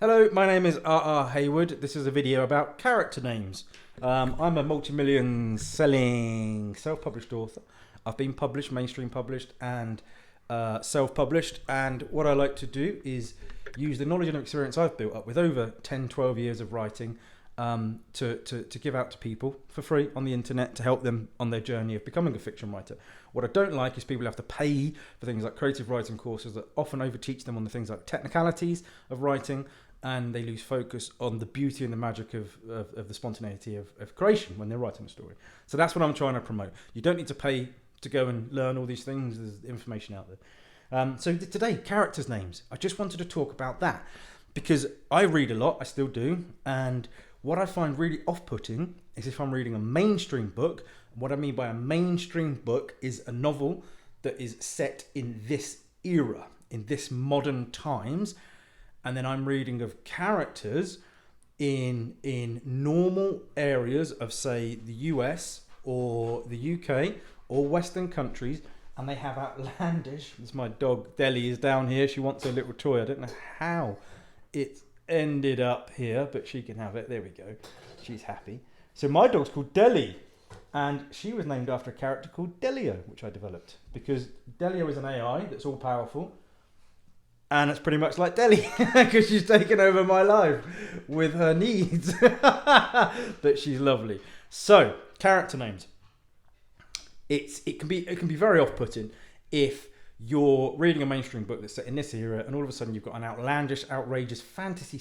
Hello, my name is R. Haywood. This is a video about character names. I'm a multi-million selling self-published author. I've been published, mainstream published, and self-published. And what I like to do is use the knowledge and experience I've built up with over 10, 12 years of writing to give out to people for free on the internet to help them on their journey of becoming a fiction writer. What I don't like is people have to pay for things like creative writing courses that often overteach them on the things like technicalities of writing, and they lose focus on the beauty and the magic of the spontaneity of creation when they're writing a story. So that's what I'm trying to promote. You don't need to pay to go and learn all these things. There's information out there. So today, characters' names. I just wanted to talk about that because I read a lot, I still do, and what I find really off-putting is if I'm reading a mainstream book. What I mean by a mainstream book is a novel that is set in this era, in this modern times, and then I'm reading of characters in normal areas of, say, the US or the UK or Western countries, and they have outlandish. This is my dog Deli is down here. She wants a little toy. I don't know how it ended up here, but she can have it. There we go. She's happy. So my dog's called Deli, and she was named after a character called Delio, which I developed because Delio is an AI that's all powerful. And it's pretty much like Deli because she's taken over my life with her needs. But she's lovely. So, character names. It can be very off-putting if you're reading a mainstream book that's set in this era and all of a sudden you've got an outlandish, outrageous fantasy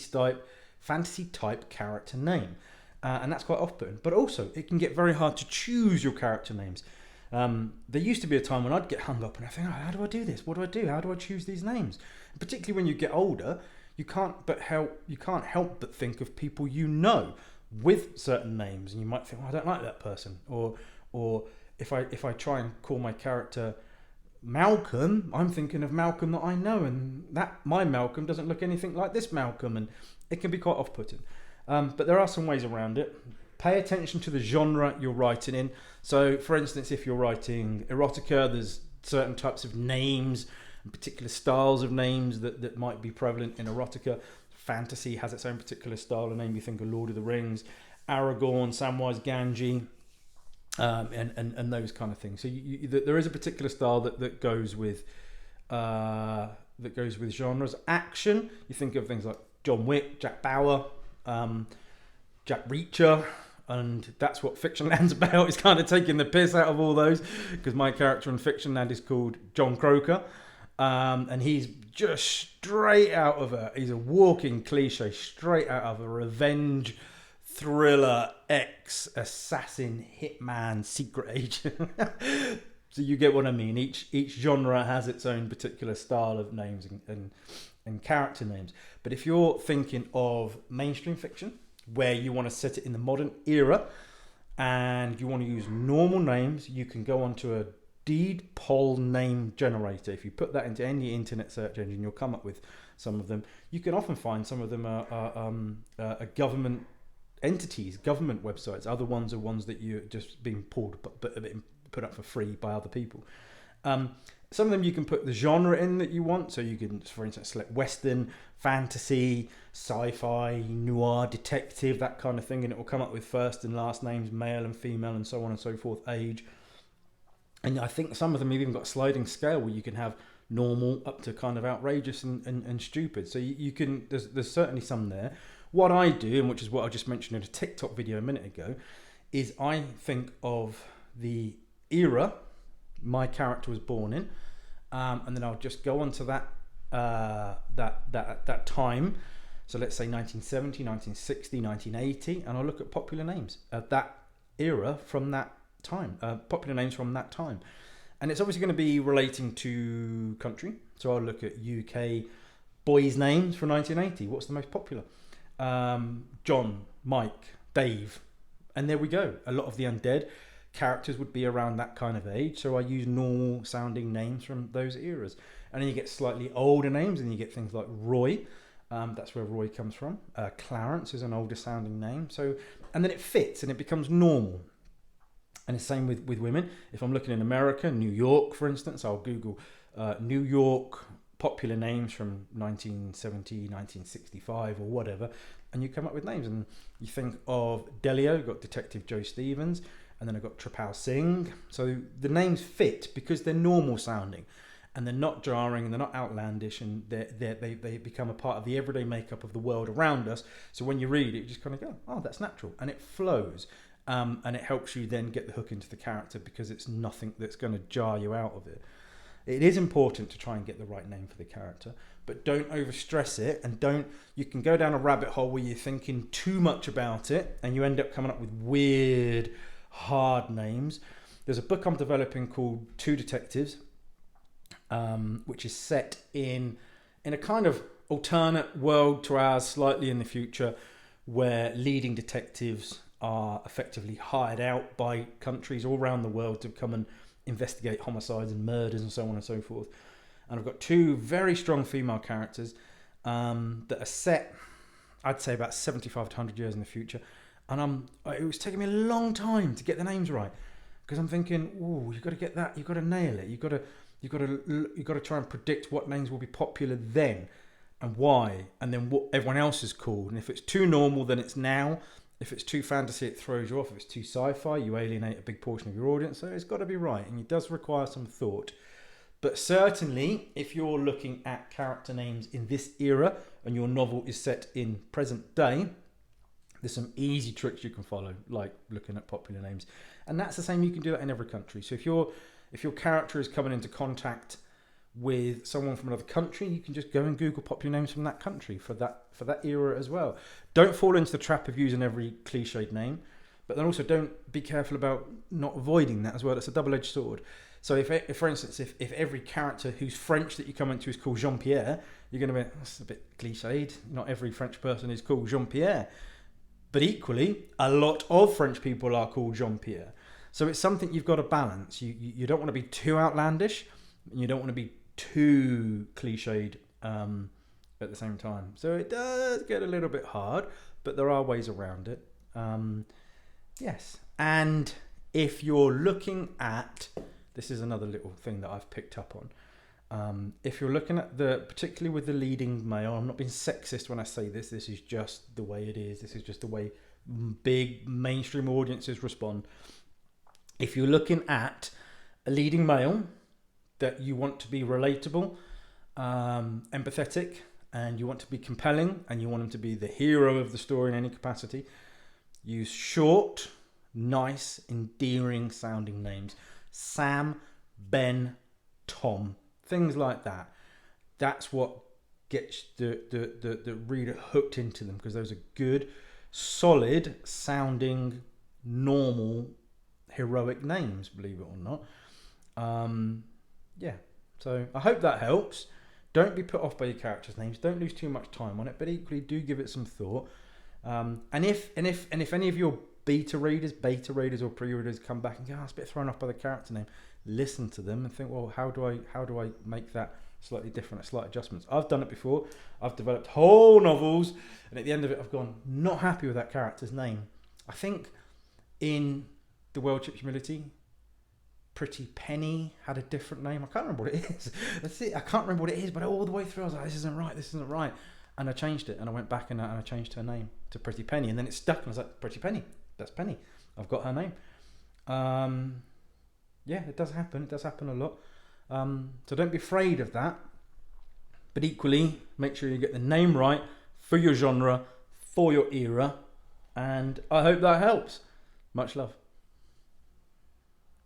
type character name. And that's quite off-putting. But also, it can get very hard to choose your character names. There used to be a time when I'd get hung up and I think, oh, how do I do this? What do I do? How do I choose these names? And particularly when you get older, you can't help but think of people you know with certain names, and you might think, oh, I don't like that person. Or if I try and call my character Malcolm, I'm thinking of Malcolm that I know, and that my Malcolm doesn't look anything like this Malcolm, and it can be quite off-putting. But there are some ways around it. Pay attention to the genre you're writing in. So, for instance, if you're writing erotica, there's certain types of names and particular styles of names that might be prevalent in erotica. Fantasy has its own particular style of name. You think of Lord of the Rings, Aragorn, Samwise Gamgee, and those kind of things. So there is a particular style that goes with genres. Action, you think of things like John Wick, Jack Bauer, Jack Reacher, and that's what Fictionland's about. It's kind of taking the piss out of all those because my character in Fictionland is called John Croker, and he's just straight out of he's a walking cliche, straight out of a revenge thriller, ex-assassin, hitman, secret agent. So you get what I mean. Each genre has its own particular style of names and character names. But if you're thinking of mainstream fiction, where you want to set it in the modern era and you want to use normal names, you can go onto a deed poll name generator. If you put that into any internet search engine, you'll come up with some of them. You can often find some of them are government entities, government websites. Other ones are ones that you're just being put up for free by other people. Some of them you can put the genre in that you want. So you can, for instance, select Western, fantasy, sci-fi, noir, detective, that kind of thing. And it will come up with first and last names, male and female, and so on and so forth, age. And I think some of them have even got a sliding scale where you can have normal up to kind of outrageous and stupid. So you can, there's certainly some there. What I do, and which is what I just mentioned in a TikTok video a minute ago, is I think of the era my character was born in, and then I'll just go on to that time. So let's say 1970, 1960, 1980, and I'll look at popular names of that era from that time, popular names from that time. And it's obviously going to be relating to country. So I'll look at UK boys' names from 1980. What's the most popular? John, Mike, Dave. And there we go. A lot of the undead characters would be around that kind of age, so I use normal sounding names from those eras. And then you get slightly older names, and you get things like Roy. That's where Roy comes from. Clarence is an older sounding name. So, and then it fits and it becomes normal. And the same with women. If I'm looking in America, New York, for instance, I'll Google New York popular names from 1970, 1965 or whatever, and you come up with names. And you think of Delio, you've got Detective Joe Stevens, and then I've got Tripal Singh. So the names fit because they're normal sounding, and they're not jarring, and they're not outlandish, and they become a part of the everyday makeup of the world around us. So when you read it, you just kind of go, oh, that's natural, and it flows. And it helps you then get the hook into the character because it's nothing that's going to jar you out of it. It is important to try and get the right name for the character, but don't overstress it, and you can go down a rabbit hole where you're thinking too much about it and you end up coming up with weird, hard names. There's a book I'm developing called Two Detectives, which is set in a kind of alternate world to ours, slightly in the future, where leading detectives are effectively hired out by countries all around the world to come and investigate homicides and murders and so on and so forth. And I've got two very strong female characters that are set, I'd say, about 75 to 100 years in the future. And it was taking me a long time to get the names right, because I'm thinking, oh, you've got to get that, you've got to nail it, you've got to try and predict what names will be popular then and why, and then what everyone else is called. And if it's too normal, then it's now. If it's too fantasy, it throws you off. If it's too sci-fi, you alienate a big portion of your audience. So it's got to be right, and it does require some thought. But certainly, if you're looking at character names in this era and your novel is set in present day, there's some easy tricks you can follow, like looking at popular names. And that's the same, you can do that in every country. So if your character is coming into contact with someone from another country, you can just go and Google popular names from that country for that era as well. Don't fall into the trap of using every cliched name, but then also don't be careful about not avoiding that as well. It's a double-edged sword. So if for instance, if every character who's French that you come into is called Jean-Pierre, you're going to be, that's a bit cliched. Not every French person is called Jean-Pierre. But equally, a lot of French people are called Jean-Pierre. So it's something you've got to balance. You don't want to be too outlandish, and you don't want to be too cliched at the same time. So it does get a little bit hard, but there are ways around it. Yes. And if you're looking at, this is another little thing that I've picked up on. If you're looking at particularly with the leading male, I'm not being sexist when I say this is just the way it is. This is just the way big mainstream audiences respond. If you're looking at a leading male that you want to be relatable, empathetic, and you want to be compelling, and you want him to be the hero of the story in any capacity, use short, nice, endearing sounding names. Sam, Ben, Tom, things like that. That's what gets the reader hooked into them, because those are good, solid sounding, normal, heroic names, believe it or not. Yeah, so I hope that helps. Don't be put off by your characters' names. Don't lose too much time on it, but equally do give it some thought. And if any of your beta readers or pre-readers come back and go, I was a bit thrown off by the character name, listen to them and think, well, how do I make that slightly different, slight adjustments? I've done it before. I've developed whole novels, and at the end of it, I've gone, not happy with that character's name. I think in The World Chips Humility, Pretty Penny had a different name. I can't remember what it is. That's it. I can't remember what it is, but all the way through I was like, this isn't right. And I changed it, and I went back and I changed her name to Pretty Penny, and then it stuck, and I was like, Pretty Penny, that's Penny. I've got her name. Yeah, it does happen. It does happen a lot. So don't be afraid of that. But equally, make sure you get the name right for your genre, for your era, and I hope that helps. Much love.